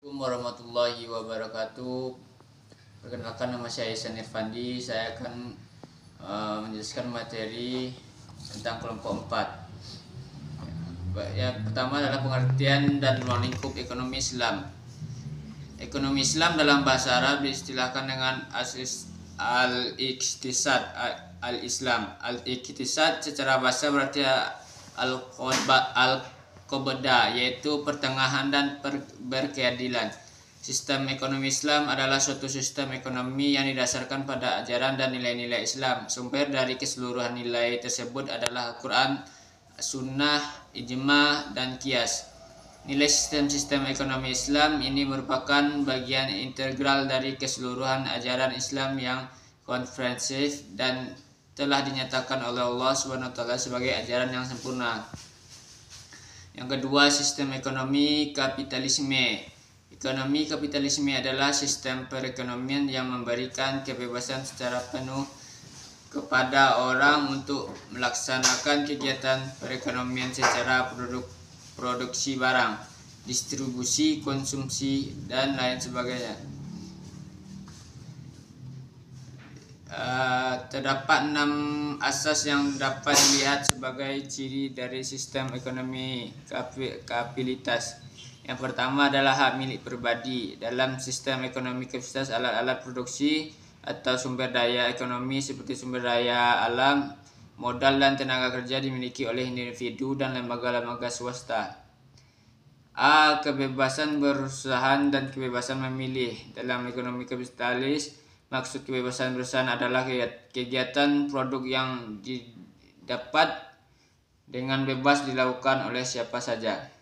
Assalamualaikum warahmatullahi wabarakatuh. Perkenalkan, nama saya Ihsan Irfandi. Saya akan menjelaskan materi tentang kelompok 4. Yang pertama adalah pengertian dan ruang lingkup ekonomi Islam. Ekonomi Islam dalam bahasa Arab diistilahkan dengan al-iqtisad al-Islam. Al-iqtisad secara bahasa berarti al-qabda, yaitu pertengahan dan berkeadilan. Sistem ekonomi Islam adalah suatu sistem ekonomi yang didasarkan pada ajaran dan nilai-nilai Islam. Sumber dari keseluruhan nilai tersebut adalah Al-Quran, Sunnah, Ijma, dan Qiyas. Nilai sistem ekonomi Islam ini merupakan bagian integral dari keseluruhan ajaran Islam yang komprehensif dan telah dinyatakan oleh Allah SWT sebagai ajaran yang sempurna. Yang kedua, sistem ekonomi kapitalisme. Ekonomi kapitalisme adalah sistem perekonomian yang memberikan kebebasan secara penuh kepada orang untuk melaksanakan kegiatan perekonomian secara produksi barang, distribusi, konsumsi, dan lain sebagainya. Terdapat 6 asas yang dapat dilihat sebagai ciri dari sistem ekonomi kapitalitas. Yang pertama adalah hak milik pribadi. Dalam sistem ekonomi kapitalitas, alat-alat produksi atau sumber daya ekonomi seperti sumber daya alam, modal, dan tenaga kerja dimiliki oleh individu dan lembaga-lembaga swasta. A. Kebebasan berusaha dan kebebasan memilih. Dalam ekonomi kapitalis, maksud kebebasan berusaha adalah kegiatan produk yang didapat dengan bebas dilakukan oleh siapa saja.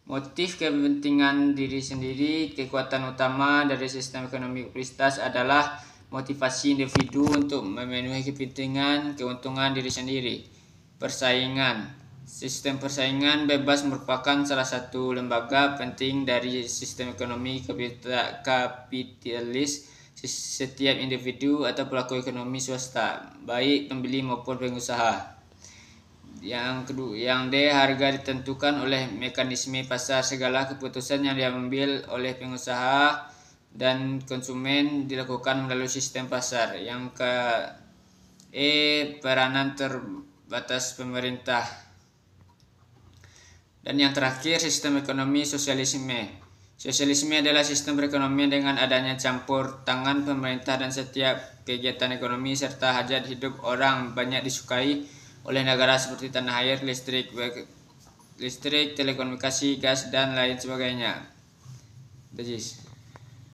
Motif kepentingan diri sendiri. Kekuatan utama dari sistem ekonomi kapitalitas adalah motivasi individu untuk memenuhi kepentingan keuntungan diri sendiri. Persaingan. Sistem persaingan bebas merupakan salah satu lembaga penting dari sistem ekonomi kapitalis. Setiap individu atau pelaku ekonomi swasta, baik pembeli maupun pengusaha. Yang D. Harga ditentukan oleh mekanisme pasar. Segala keputusan yang diambil oleh pengusaha dan konsumen dilakukan melalui sistem pasar. Yang E. Peranan terbatas pemerintah. Dan yang terakhir, sistem ekonomi sosialisme. Sosialisme adalah sistem perekonomian dengan adanya campur tangan pemerintah dan setiap kegiatan ekonomi serta hajat hidup orang banyak disukai oleh negara seperti tanah air, listrik, telekomunikasi, gas, dan lain sebagainya.